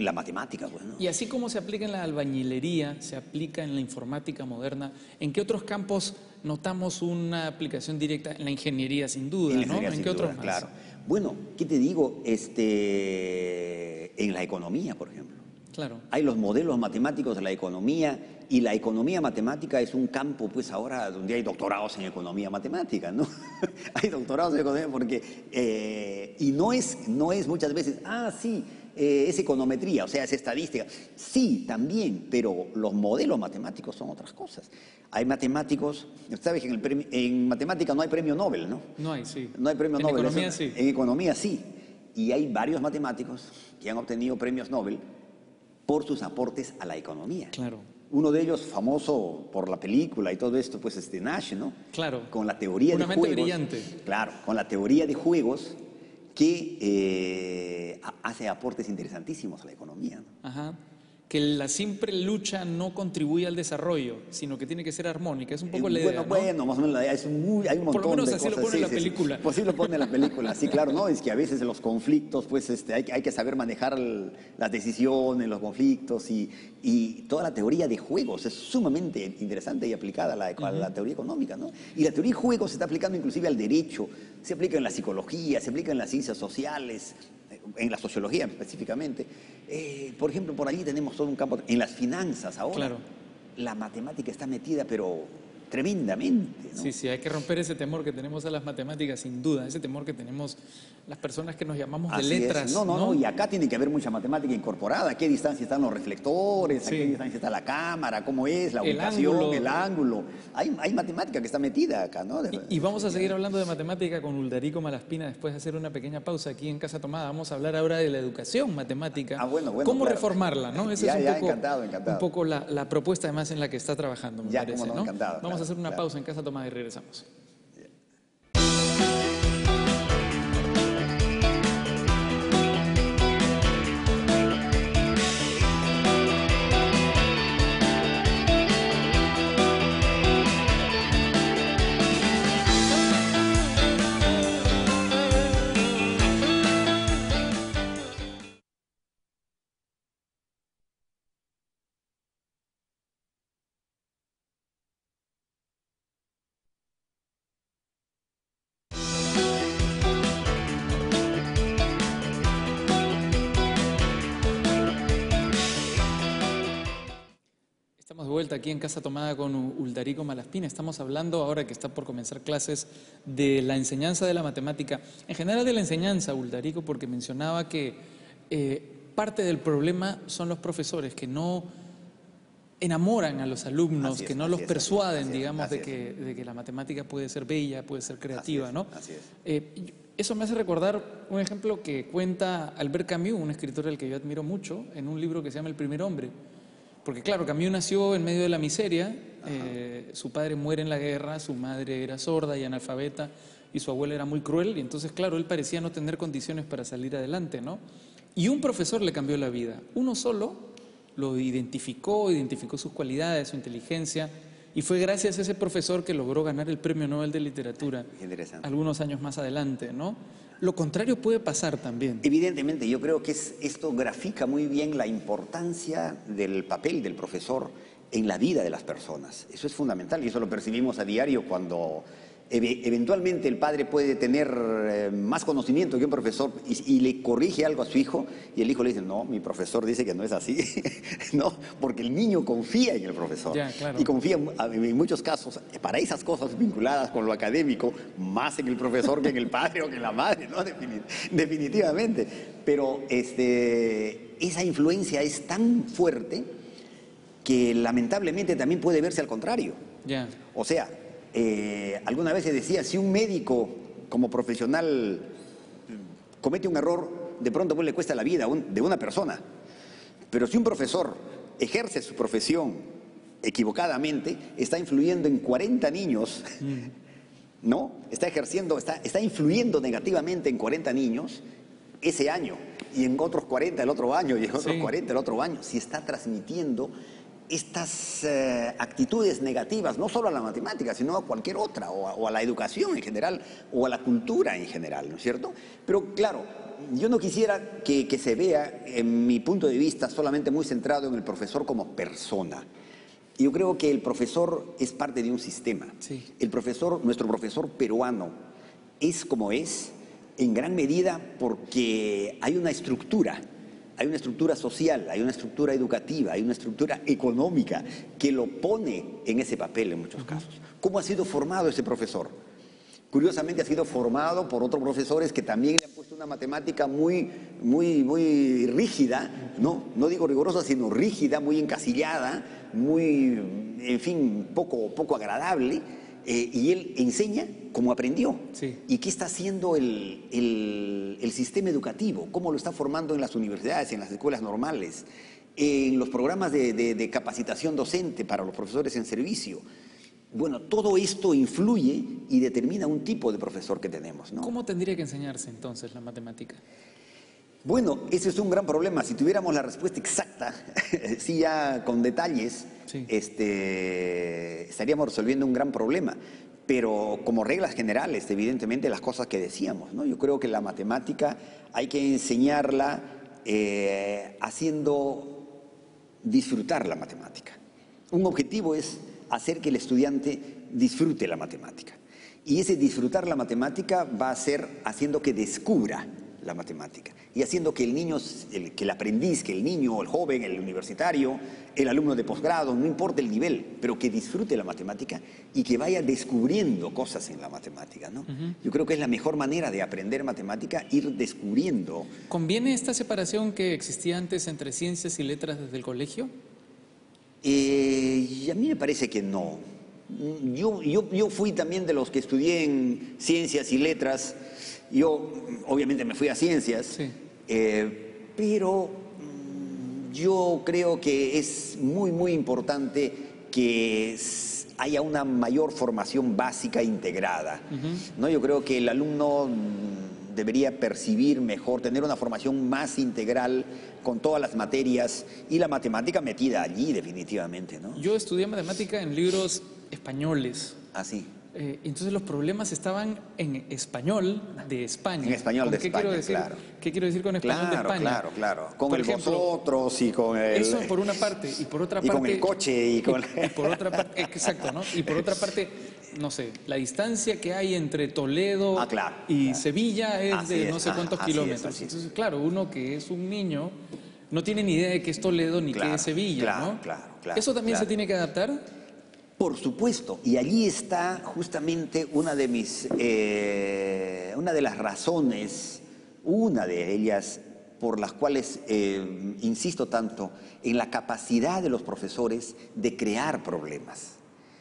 la matemática. Pues, ¿no? Y así como se aplica en la albañilería, se aplica en la informática moderna, ¿en qué otros campos notamos una aplicación directa? En la ingeniería, sin duda, ¿no? ¿En qué otros más? Claro. Bueno, ¿qué te digo? En la economía, por ejemplo. Claro. Hay los modelos matemáticos de la economía y la economía matemática es un campo, pues ahora, donde hay doctorados en economía matemática, ¿no? Hay doctorados en economía porque... y no es muchas veces, sí, es econometría, o sea, es estadística. Sí, también, pero los modelos matemáticos son otras cosas. Hay matemáticos, sabes que en matemática no hay premio Nobel, ¿no? No hay, sí. No hay premio Nobel. En economía sí. En economía sí. Y hay varios matemáticos que han obtenido premios Nobel por sus aportes a la economía. Claro. Uno de ellos, famoso por la película y todo esto, pues Nash, ¿no? Claro. Con la teoría de juegos. Una mente brillante. Claro, con la teoría de juegos que hace aportes interesantísimos a la economía, ¿no? Ajá. Que la simple lucha no contribuye al desarrollo, sino que tiene que ser armónica. Es un poco la idea, ¿no? Bueno, más o menos la idea. Hay un montón de cosas. Por lo menos así lo pone la película. Pues sí lo pone la película, sí, claro, ¿no? Es que a veces en los conflictos, pues hay que saber manejar las decisiones, los conflictos y toda la teoría de juegos es sumamente interesante y aplicada a la teoría económica, ¿no? Y la teoría de juegos se está aplicando inclusive al derecho, se aplica en la psicología, se aplica en las ciencias sociales, en la sociología específicamente. Por ejemplo, por allí tenemos todo un campo, en las finanzas ahora. Claro. La matemática está metida, pero tremendamente, ¿no? Sí, hay que romper ese temor que tenemos a las matemáticas, sin duda, ese temor que tenemos las personas que nos llamamos de letras. No, y acá tiene que haber mucha matemática incorporada. ¿A qué distancia están los reflectores? ¿A Sí. qué distancia está la cámara? ¿Cómo es? La ubicación, el ángulo. Hay matemática que está metida acá, ¿no? Y vamos a seguir hablando de matemática con Uldarico Malaspina después de hacer una pequeña pausa aquí en Casa Tomada. Vamos a hablar ahora de la educación matemática. Bueno, ¿Cómo claro. reformarla? ¿No? Esa es encantado. un poco la propuesta además en la que está trabajando, me parece, cómo no, ¿no? encantado, Vamos a hacer una claro. pausa en Casa Tomada y regresamos. Estamos de vuelta aquí en Casa Tomada con Uldarico Malaspina. Estamos hablando ahora que está por comenzar clases de la enseñanza de la matemática. En general de la enseñanza, Uldarico, porque mencionaba que parte del problema son los profesores que no enamoran a los alumnos, que no los persuaden, digamos, de que la matemática puede ser bella, puede ser creativa, ¿no? Así es. Eso me hace recordar un ejemplo que cuenta Albert Camus, un escritor al que yo admiro mucho, en un libro que se llama El primer hombre. Porque claro, Camus nació en medio de la miseria, su padre muere en la guerra, su madre era sorda y analfabeta y su abuela era muy cruel y entonces claro, él parecía no tener condiciones para salir adelante, ¿no? Y un profesor le cambió la vida, uno solo lo identificó sus cualidades, su inteligencia y fue gracias a ese profesor que logró ganar el Premio Nobel de Literatura algunos años más adelante, ¿no? Lo contrario puede pasar también. Evidentemente, yo creo que esto grafica muy bien la importancia del papel del profesor en la vida de las personas. Eso es fundamental y eso lo percibimos a diario cuando eventualmente el padre puede tener más conocimiento que un profesor y le corrige algo a su hijo y el hijo le dice, no, mi profesor dice que no es así, ¿no? Porque el niño confía en el profesor. Ya, claro. Y confía en muchos casos, para esas cosas vinculadas con lo académico, más en el profesor que en el padre o que en la madre, ¿no? Definitivamente. Pero esa influencia es tan fuerte que lamentablemente también puede verse al contrario. Ya. O sea, alguna vez se decía, si un médico como profesional comete un error, de pronto pues le cuesta la vida de una persona. Pero si un profesor ejerce su profesión equivocadamente, está influyendo en 40 niños, ¿no? Está influyendo negativamente en 40 niños ese año, y en otros 40 el otro año, y en otros 40 el otro año, si está transmitiendo estas actitudes negativas, no solo a la matemática, sino a cualquier otra, o a la educación en general, o a la cultura en general, ¿no es cierto? Pero claro, yo no quisiera que se vea, en mi punto de vista, solamente muy centrado en el profesor como persona. Yo creo que el profesor es parte de un sistema. Sí. Nuestro profesor peruano es como es, En gran medida porque hay una estructura social, hay una estructura educativa, hay una estructura económica que lo pone en ese papel en muchos casos. ¿Cómo ha sido formado ese profesor? Curiosamente ha sido formado por otros profesores que también le han puesto una matemática muy rígida, no digo rigurosa, sino rígida, muy encasillada, muy, en fin, poco agradable, y él enseña como aprendió. Sí. ¿Y qué está haciendo el sistema educativo? ¿Cómo lo está formando en las universidades, en las escuelas normales, en los programas de capacitación docente para los profesores en servicio? Bueno, todo esto influye y determina un tipo de profesor que tenemos, ¿no? ¿Cómo tendría que enseñarse entonces la matemática? Bueno, ese es un gran problema. Si tuviéramos la respuesta exacta, sí, ya con detalles, Sí. estaríamos resolviendo un gran problema. Pero como reglas generales, evidentemente, las cosas que decíamos, ¿no? Yo creo que la matemática hay que enseñarla haciendo disfrutar la matemática. Un objetivo es hacer que el estudiante disfrute la matemática. Y ese disfrutar la matemática va a ser haciendo que descubra la matemática y haciendo que el niño, que el aprendiz, que el niño, el joven, el universitario, el alumno de posgrado, no importa el nivel, pero que disfrute la matemática y que vaya descubriendo cosas en la matemática, ¿no? Yo creo que es la mejor manera de aprender matemática, ir descubriendo. ¿Conviene esta separación que existía antes entre ciencias y letras desde el colegio? Y a mí me parece que no. Yo fui también de los que estudié en ciencias y letras. Yo obviamente me fui a ciencias, Sí. pero yo creo que es muy importante que haya una mayor formación básica integrada, ¿no? Yo creo que el alumno debería percibir mejor, tener una formación más integral con todas las materias y la matemática metida allí definitivamente, ¿no? Yo estudié matemática en libros españoles. Así. Entonces los problemas estaban en español de España. En español de ¿Qué España, quiero decir? claro. ¿Qué quiero decir con español de España? Claro. Con Por el ejemplo, vosotros y con el... Eso por una parte, y por otra y parte... con el coche y con... y por otra parte, exacto, ¿no? Y por otra parte, no sé, la distancia que hay entre Toledo y Sevilla es Así de es, no sé cuántos kilómetros. así es. Entonces, claro, uno que es un niño no tiene ni idea de qué es Toledo ni qué es Sevilla, ¿no? Claro. ¿Eso también se tiene que adaptar? Por supuesto, y allí está justamente una de las razones, una de ellas por las cuales insisto tanto en la capacidad de los profesores de crear problemas.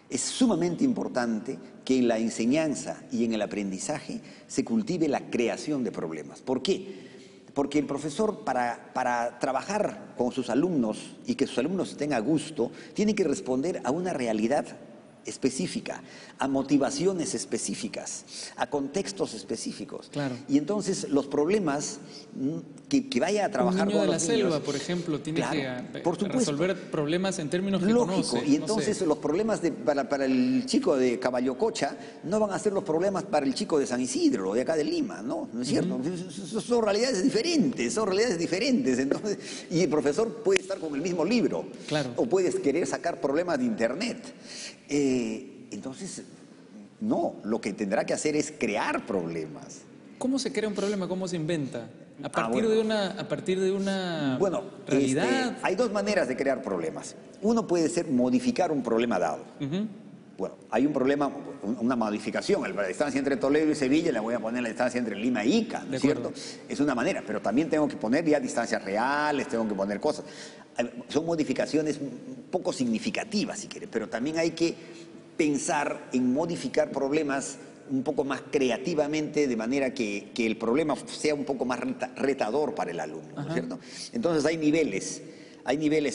Es sumamente importante que en la enseñanza y en el aprendizaje se cultive la creación de problemas. ¿Por qué? Porque el profesor, para trabajar con sus alumnos y que sus alumnos estén a gusto, tiene que responder a una realidad específica, a motivaciones específicas, a contextos específicos. Claro. Y entonces los problemas que vaya a trabajar Un niño con de la los niños, selva, por ejemplo, tiene claro, que por supuesto, resolver problemas en términos que lógico, conoce. y entonces los problemas para el chico de Caballococha no van a ser los problemas para el chico de San Isidro, de acá de Lima, ¿no? ¿No es cierto? Son realidades diferentes, entonces, y el profesor puede estar con el mismo libro, Claro. o puedes querer sacar problemas de internet. Entonces, no, lo que tendrá que hacer es crear problemas. ¿Cómo se crea un problema? ¿Cómo se inventa? A partir de una Bueno, realidad. hay dos maneras de crear problemas. Uno puede ser modificar un problema dado. Bueno, hay un problema, una modificación. La distancia entre Toledo y Sevilla, le voy a poner la distancia entre Lima e Ica, ¿no es cierto? Es una manera, pero también tengo que poner ya distancias reales, tengo que poner cosas. Son modificaciones poco significativas, si quiere, pero también hay que pensar en modificar problemas un poco más creativamente, de manera que el problema sea un poco más retador para el alumno, ¿no es cierto? Entonces hay niveles.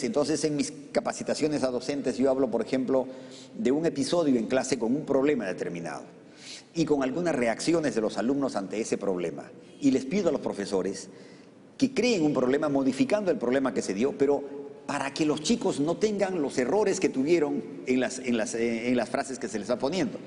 Entonces en mis capacitaciones a docentes yo hablo, por ejemplo, de un episodio en clase con un problema determinado y con algunas reacciones de los alumnos ante ese problema. Y les pido a los profesores que creen un problema modificando el problema que se dio, pero para que los chicos no tengan los errores que tuvieron en las frases que se les va poniendo.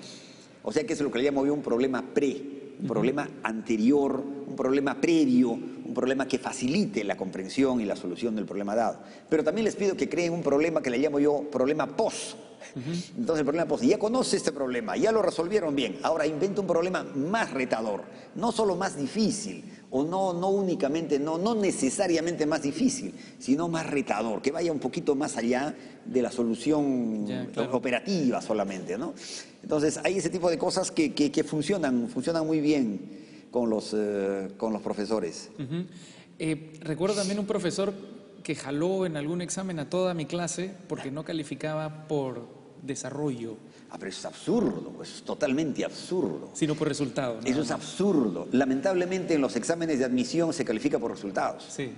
O sea que eso es lo que le llamo yo un problema un problema anterior, un problema previo, un problema que facilite la comprensión y la solución del problema dado. Pero también les pido que creen un problema que le llamo yo problema post Entonces el problema posible, ya conoce este problema, ya lo resolvieron bien, ahora inventa un problema más retador, no solo más difícil, o no únicamente, no necesariamente más difícil, sino más retador, que vaya un poquito más allá de la solución operativa solamente, ¿no? Entonces hay ese tipo de cosas que funcionan muy bien con los profesores. Recuerdo también un profesor que jaló en algún examen a toda mi clase porque no calificaba por desarrollo. Pero eso es absurdo, pues es totalmente absurdo. Sino por resultados. Eso es absurdo. Lamentablemente en los exámenes de admisión se califica por resultados. Sí.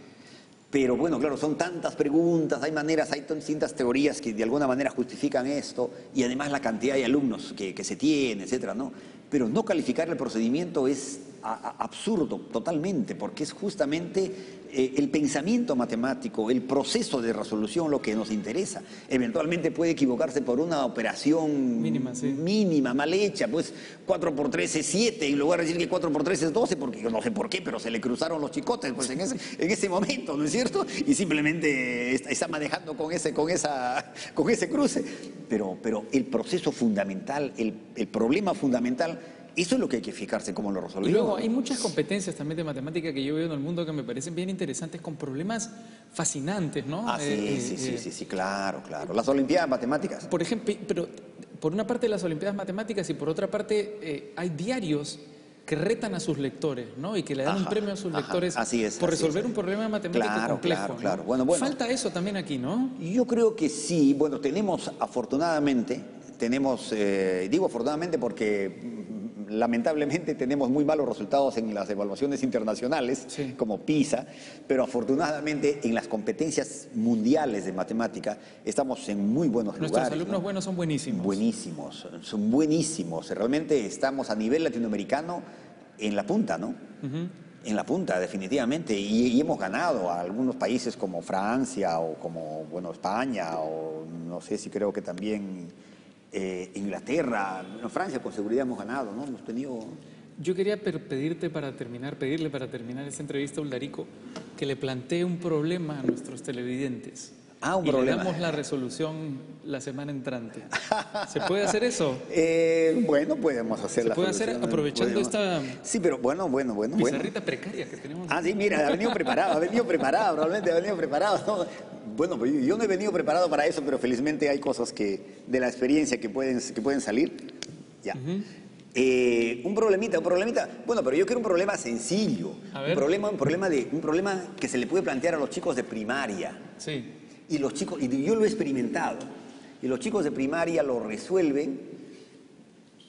Pero bueno, claro, son tantas preguntas, hay maneras, hay distintas teorías que de alguna manera justifican esto, y además la cantidad de alumnos que se tiene, etcétera, ¿no? Pero no calificar el procedimiento es absurdo totalmente, porque es justamente el pensamiento matemático, el proceso de resolución lo que nos interesa. Eventualmente puede equivocarse por una operación mínima, mal hecha, pues 4 por 3 es 7, en lugar de decir que 4 por 3 es 12, porque yo no sé por qué, pero se le cruzaron los chicotes pues, en ese momento, ¿no es cierto? Y simplemente está manejando con ese cruce. Pero el proceso fundamental, el problema fundamental, eso es lo que hay que fijarse cómo lo resolvió. Y luego hay muchas competencias también de matemática que yo veo en el mundo que me parecen bien interesantes, con problemas fascinantes, ¿no? Sí, claro. Las Olimpiadas Matemáticas. Por ejemplo, pero por una parte las Olimpiadas Matemáticas y por otra parte hay diarios que retan a sus lectores, ¿no? Y que le dan un premio a sus lectores por resolver un problema matemático complejo. Claro. ¿No? Bueno. Falta eso también aquí, ¿no? Yo creo que sí. Bueno, afortunadamente, digo afortunadamente porque lamentablemente tenemos muy malos resultados en las evaluaciones internacionales, como PISA, pero afortunadamente en las competencias mundiales de matemática estamos en muy buenos lugares. Nuestros alumnos buenos son buenísimos. Son buenísimos. Realmente estamos a nivel latinoamericano en la punta, ¿no? En la punta, definitivamente. Y hemos ganado a algunos países como Francia o como, España, o no sé si creo que también Inglaterra. Francia con seguridad hemos ganado, ¿no? Hemos tenido... Yo quería pedirle para terminar esta entrevista, Uldarico, que le plantee un problema a nuestros televidentes. Un problema. Le damos la resolución la semana entrante. ¿Se puede hacer eso? Bueno, podemos hacer la solución. ¿Se puede hacer aprovechando esta... Sí, pero bueno. Pizarrita precaria que tenemos. Sí, mira, ha venido preparado, realmente ha venido preparado, ¿no? Bueno, pues yo no he venido preparado para eso, pero felizmente hay cosas de la experiencia que pueden salir. Ya. Un problemita. Bueno, pero yo quiero un problema sencillo. Un problema que se le puede plantear a los chicos de primaria. Sí. Y los chicos, y yo lo he experimentado, y los chicos de primaria lo resuelven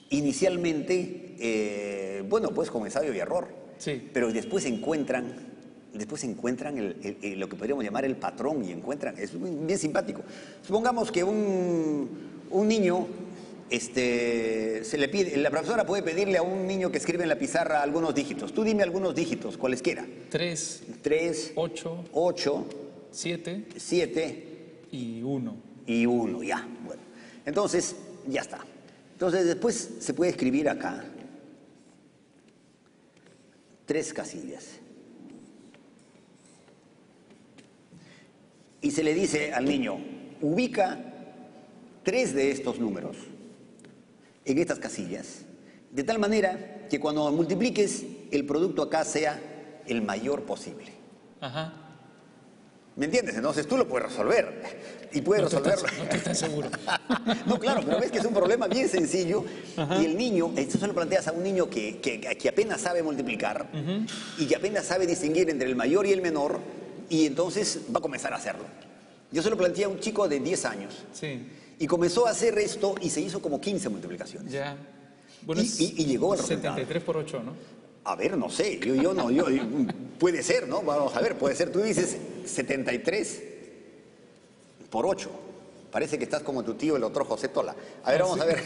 inicialmente, pues con ensayo y error. Sí. Pero después encuentran lo que podríamos llamar el patrón, es bien simpático. Supongamos que un niño, la profesora puede pedirle a un niño que escribe en la pizarra algunos dígitos. Tú dime algunos dígitos, cualesquiera. 3, 8, 7 y 1. Y 1, ya. Bueno, entonces, ya está. Entonces, después se puede escribir acá 3 casillas. Y se le dice al niño, ubica 3 de estos números en estas casillas, de tal manera que cuando multipliques, el producto acá sea el mayor posible. Ajá. ¿Me entiendes? Entonces tú lo puedes resolver. Y puedes resolverlo. No estoy tan seguro. No, claro, pero ves que es un problema bien sencillo. Ajá. Y el niño, esto se lo planteas a un niño que apenas sabe multiplicar y que apenas sabe distinguir entre el mayor y el menor, y entonces va a comenzar a hacerlo. Yo se lo planteé a un chico de 10 años. Sí. Y comenzó a hacer esto y se hizo como 15 multiplicaciones. Ya. Bueno, y llegó al resultado. 73 por 8, ¿no? A ver, no sé, puede ser, ¿no? Vamos a ver, puede ser. Tú dices 73 por 8. Parece que estás como tu tío, el otro José Tola. A ver, vamos a ver.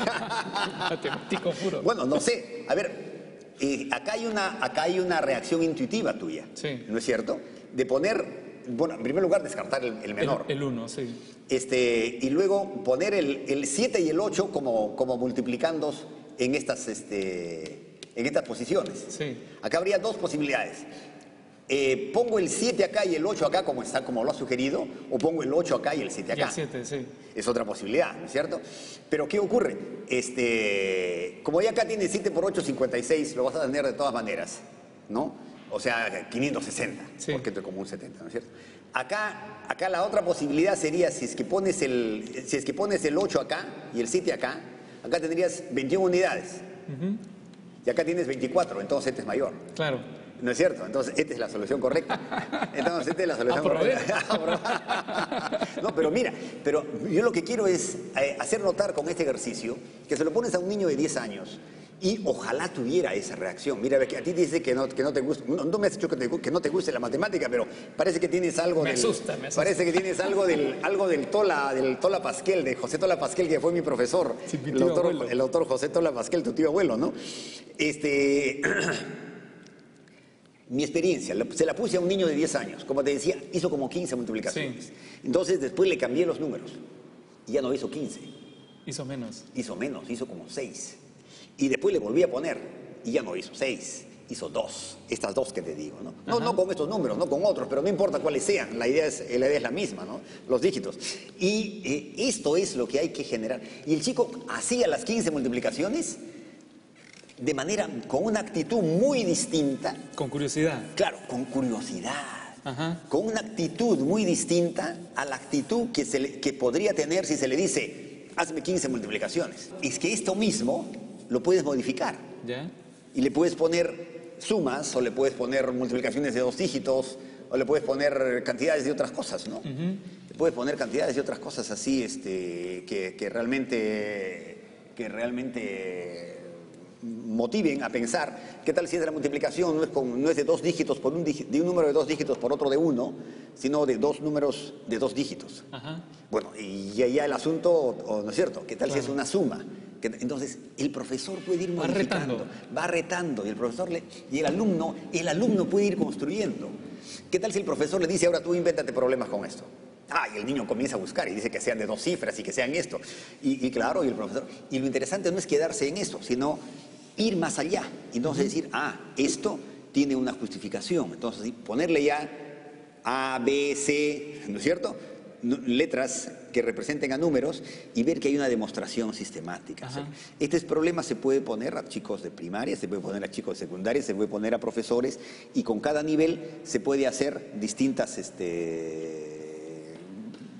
Matemático puro. Bueno, no sé. A ver, acá hay una reacción intuitiva tuya. Sí. ¿No es cierto? De poner, bueno, en primer lugar, descartar el menor. El 1, sí. Y luego poner el 7 y el 8 como multiplicandos en estas posiciones. Sí. Acá habría 2 posibilidades. ¿Pongo el 7 acá y el 8 acá como está, como lo ha sugerido? ¿O pongo el 8 acá y el 7 acá? Y el 7, sí. Es otra posibilidad, ¿no es cierto? Pero ¿qué ocurre? Como ya acá tiene 7 por 8, 56, lo vas a tener de todas maneras, ¿no? O sea, 560, sí. porque es como un 70, ¿no es cierto? Acá la otra posibilidad sería, si es que pones el 8 acá y el 7 acá, acá tendrías 21 unidades. Y acá tienes 24, entonces este es mayor. Claro. ¿No es cierto? Entonces, esta es la solución correcta. Entonces, esta es la solución correcta. No, pero mira, yo lo que quiero es hacer notar con este ejercicio que se lo pones a un niño de 10 años y ojalá tuviera esa reacción. Mira, que a ti te dice que no te gusta, no me has dicho que no te guste la matemática, pero parece que tienes algo me asusta. Parece que tienes algo del Tola Pasquel, de José Tola Pasquel, que fue mi profesor. Sí, mi el autor José Tola Pasquel, tu tío abuelo, ¿no? Mi experiencia, se la puse a un niño de 10 años. Como te decía, hizo como 15 multiplicaciones. Sí. Entonces, después le cambié los números. Y ya no hizo 15. Hizo menos. Hizo menos, hizo como 6. Y después le volví a poner. Y ya no hizo 6. Hizo 2. Estas 2 que te digo, ¿no? No con estos números, no con otros, pero no importa cuáles sean. La idea es la misma, ¿no? Los dígitos. Y esto es lo que hay que generar. Y el chico hacía las 15 multiplicaciones de manera, con una actitud muy distinta. Con curiosidad. Claro, con curiosidad. Ajá. Con una actitud muy distinta a la actitud que podría tener si se le dice, hazme 15 multiplicaciones. Es que esto mismo lo puedes modificar. ¿Ya? Y le puedes poner sumas, o le puedes poner multiplicaciones de 2 dígitos, o le puedes poner cantidades de otras cosas, ¿no? Le puedes poner cantidades de otras cosas así, que realmente motiven a pensar, ¿qué tal si es la multiplicación no es de 2 dígitos de un número de 2 dígitos por otro de 1, sino de 2 números de 2 dígitos? Ajá. Bueno, y ya el asunto, ¿no es cierto? ¿Qué tal si es una suma? Entonces, el profesor puede ir modificando, va retando, y el alumno puede ir construyendo. ¿Qué tal si el profesor le dice, ahora tú invéntate problemas con esto? Y el niño comienza a buscar y dice que sean de 2 cifras y que sean esto. Y claro, y el profesor. Y lo interesante no es quedarse en eso, sino ir más allá. Entonces decir, esto tiene una justificación. Entonces ponerle ya A, B, C, ¿no es cierto? Letras que representen a números y ver que hay una demostración sistemática. Este problema se puede poner a chicos de primaria, se puede poner a chicos de secundaria, se puede poner a profesores, y con cada nivel se puede hacer distintas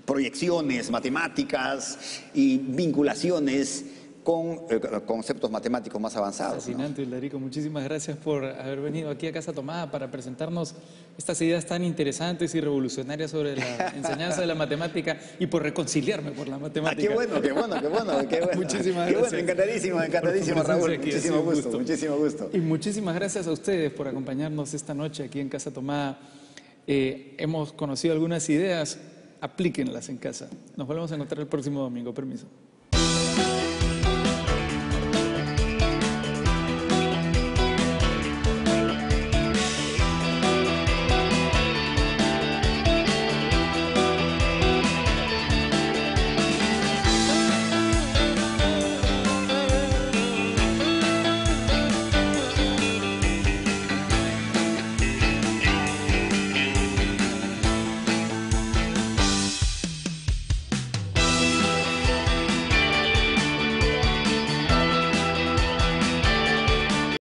proyecciones matemáticas y vinculaciones con conceptos matemáticos más avanzados. Fascinante, Hildarico. Muchísimas gracias por haber venido aquí a Casa Tomada para presentarnos estas ideas tan interesantes y revolucionarias sobre la enseñanza de la matemática y por reconciliarme por la matemática. Qué bueno. Muchísimas gracias. Encantadísimo, Raúl. Muchísimo gusto. Y muchísimas gracias a ustedes por acompañarnos esta noche aquí en Casa Tomada. Hemos conocido algunas ideas, aplíquenlas en casa. Nos volvemos a encontrar el próximo domingo. Permiso.